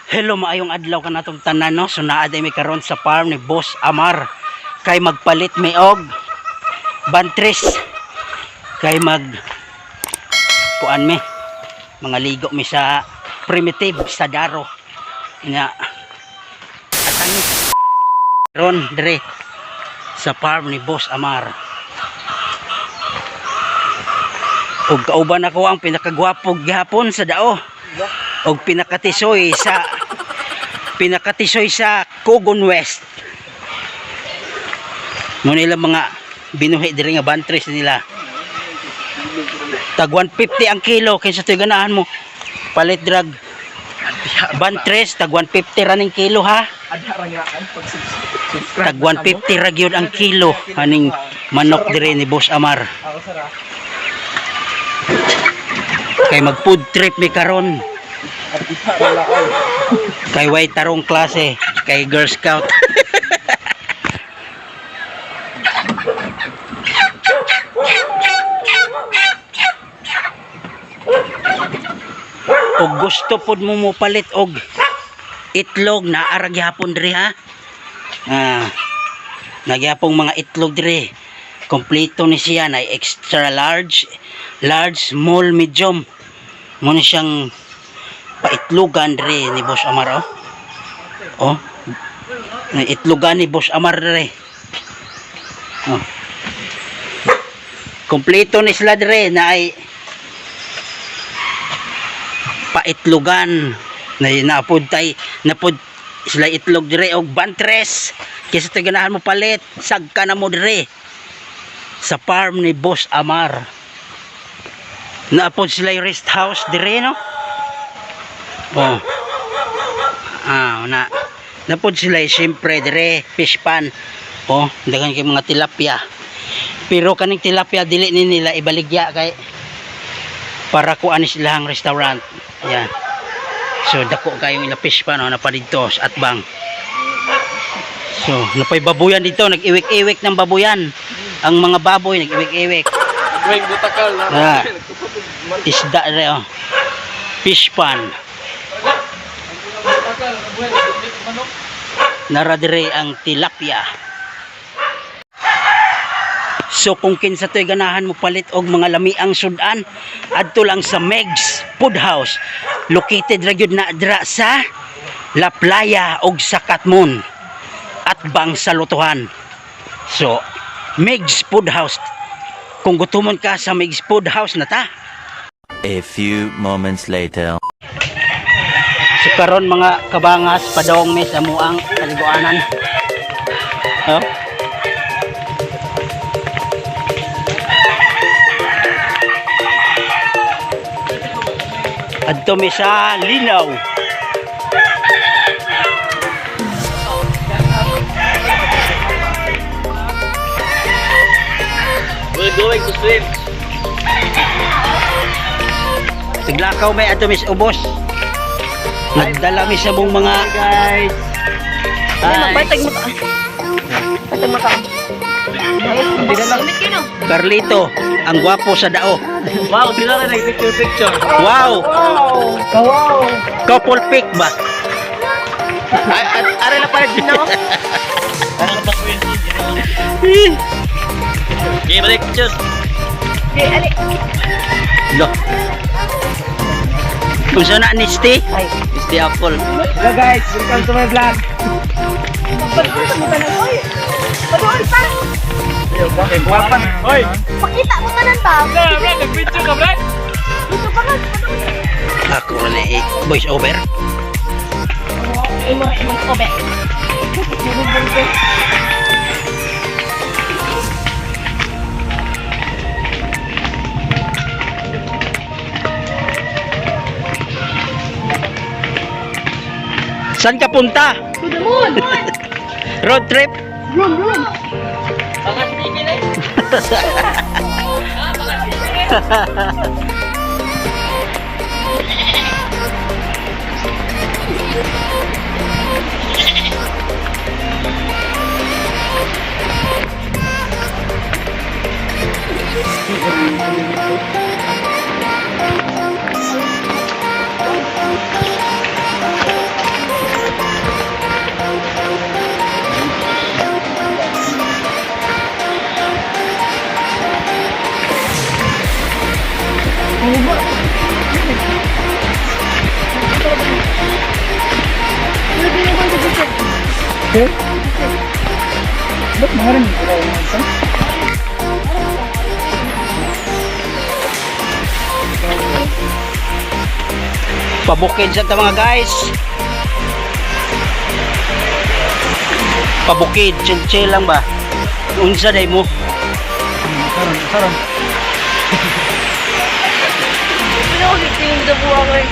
Hello, maayong adlaw ka natong tanan, no? So naa day mi karon sa farm ni Boss Amar. Kay magpalit mi og bantres. Kay kuan mi. Mga ligo mi sa primitive sa daro. Nga atani ron dire sa farm ni Boss Amar. Og kauban ako ang pinakagwapo gihapon sa dao. Og pinakatisoy sa Cogon West. Mo nila mga binuhi diri nga bantres nila. Tag 150 ang kilo kaysa toy ganahan mo palit drag bantres tag 150 raning kilo ha. Tag 150 ra gyud ang kilo aning manok diri ni Boss Amar. Kay mag food trip mi karon. Kay way tarong klase, kay Girl Scout. Og gusto pod mo palit og itlog na ara gihapon diri ha. Nagyapong mga itlog diri. Kompleto ni siya na extra large, large, small, medium. Mo ni siyang paitlogan diri ni Boss Amar oh. Na itlogan ni Boss Amar diri. Oh. Kompleto ni sila diri na ay paitlogan na napud sila itlog diri og bantres. Kaysa tiganahan mo palit, sagka na mo diri sa farm ni Boss Amar. Napod sila yung rest house diri no. Oh. Napod sila siyempre dire fish pan. Oh, dagan kay mga tilapia. Pero kaning tilapia dili ni nila ibaligya kay para kuan sila ang restaurant. Yan. So dako kayong ila fish pan na pa dito sa atbang. So napay babuyan dito, nag-iwik-iwik ng babuyan. Ang mga baboy nag-iwik-iwik. Weng butakal na. Isda re oh. Fish pan. Naradire ang tilapia. So kung kinsa to'y ganahan mo palit og mga lamiang sudan, adto lang sa Meg's Food House. Located ra gyud na dira sa La Playa og sa Katmon at bang sa Lutuhan. So Meg's Food House. Kung gutumon ka sa Meg's Food House na ta. A few moments later. So karon mga kabangas padawong mes amo ang kaliguanan. Oh. Adto mi sa linaw. We're going to swim. Siglakaw may adto mis ubos. Nagdala mi sa mong mga Guys. Magbatag mo ka. Batag mo ka. Carlito, ang gwapo sa dao. Wow, sila na nag-picture. Wow! Wow! Couple pic ba? Are na pala din ako. Okay, balik pictures. Okay, ali. Lo. Kung saan na Nisty? Ay. Nisty Apple. Hello guys, welcome to my vlog. Pagpunta mo ka na, oy. Paduol pa. Guwapan. Hoy! Pakita mo ka nan ba? Brad, nag-picture ka, Brad? Dito pa ka. Ako na voice over. Imong kobe. Saan ka punta? To the moon. Road trip? Room, room. Pangas tingin eh. Ba't maharin ko daw yung isa? Pabukid sa ta mga guys. Pabukid, chill lang ba? Unsa day mo? Sarang. Ano ko dito yung dabo ako eh.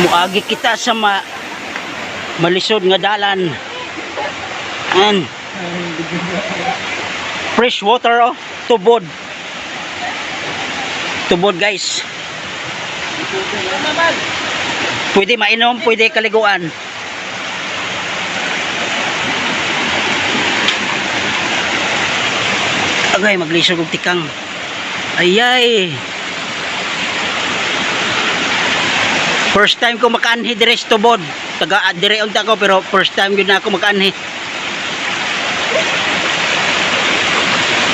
Muagi kita sa malisod nga dalan. And fresh water oh, tubod. Tubod guys. Pwede mainom, pwede kaliguan. Agay, maglisod og tikang. Ayay. First time ko makaanhi dire sa tubod. Taga dire unta ko pero first time gyud na ako makaanhi.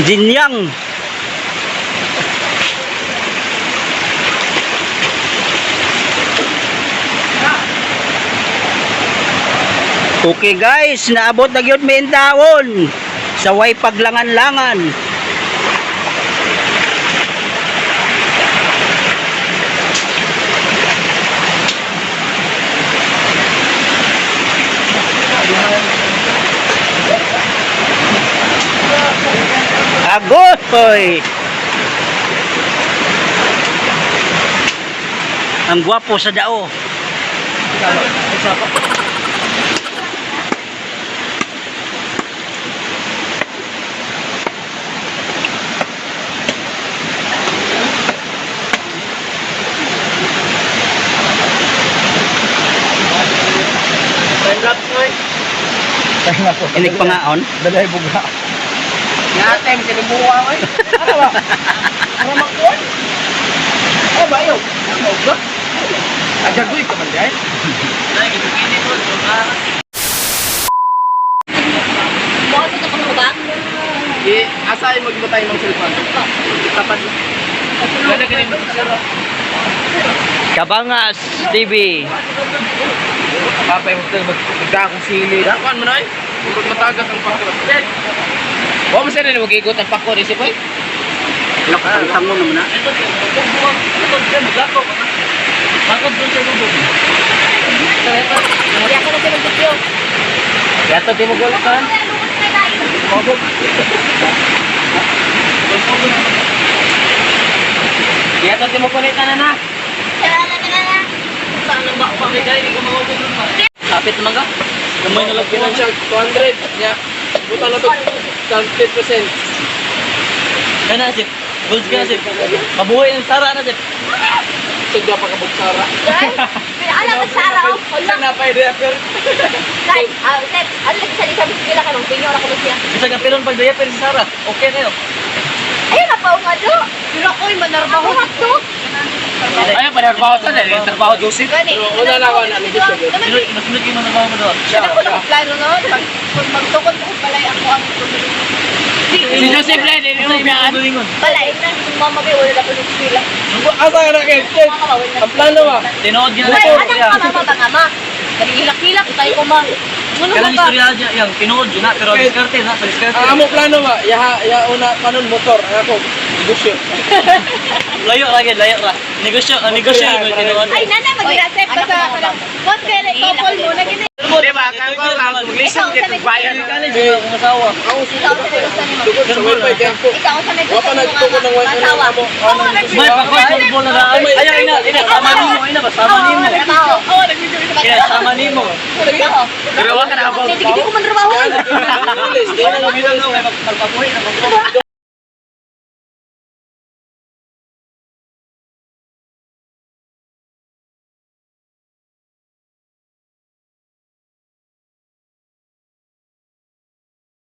Jinyang. Okay guys, naabot na gyud mi intawon sa way paglangan-langan. Agoy! Ang gwapo sa dao. Inig pangaon. Dalay buga. Yatem, kinibuwa ko eh. Ano ba? Ano makuha? Eh ba yun? Ano ba? Agagoy ka man dyan? Bakit ito ka ba? Asay magbutay ng cellphone. Tapat. Ganda ka rin. Kabangas TV. Kapay mo tayo magdakong sili. Dakuan mo na eh. Huwag matagas ang pakot. Huwag mo sila na mag-iikot ang pakot. Isip ko eh. Nakatang mo naman na. Pakot doon sa lubog. Hindi ako na sila video. Yato di mo gulat ka. Pabog. Yato di mo gulat ka na. Saan ang bako kami dahil hindi ko mawagod nun pa. Kapit naman ka? Gamay na lang pinansyal. 200. Nya. Buta na to. 10%. Kaya na, Sip. Gold ka na, Sip. Mabuhay ng Sara na, Sip. Sugda pa kabog Sara. Alam mo, Sarah, oh. Isa na pa yung diaper. Guys, alam sa isa sila ka nung pinyo ako siya. Isa ka pilon pag diaper si Sara. Okay kayo. Ayun na pa nga do. Pero ako'y manarbaho to. Ay, panarbaho sa dahil. Trabaho Joseph. Gani. Una na ako na. Nasunod yung manarbaho mo doon. Siya ko na plano noon. Pag magtukod ko palay ako ang Si Joseph lang, hindi mo biyaan. palay na kung mamabay wala na ko ng sila. Asa ka na kayo? Ang plano ba? Tinood yun. Ay, anak ka mama ba nga ma? Hilak-hilak tayo ko ma. Ano Kailang ba? istorya dyan, yung tinood yun na, pero diskarte na, sa diskarte. Amo plano ba? Ya una panon motor, ako, negosyo. Layo lagi, layo ra. Negosyo, negosyo yung tinood. Ay, nanay, mag-reset pa sa kanang. What kaya couple mo na gini? Di ba? Kaya ko lang, mag-listen Ikaw, dito, sa may bayan. gusto Kung masawa. Ikaw sa may gusto ni mo. Dugod sa wifi dyan po. Ikaw sa may gusto Wapa ni nagtukod ng wifi ng asawa. amo. May pakoy sa bola na. Ayaw, ina, sama nimo, ina ba? Sama nimo. Oo, nag-video sa Kaya sama nimo. Pero wala ka na ako. Hindi ko man trabaho. Hindi na lang bilang may magpapuhi na magpapuhi.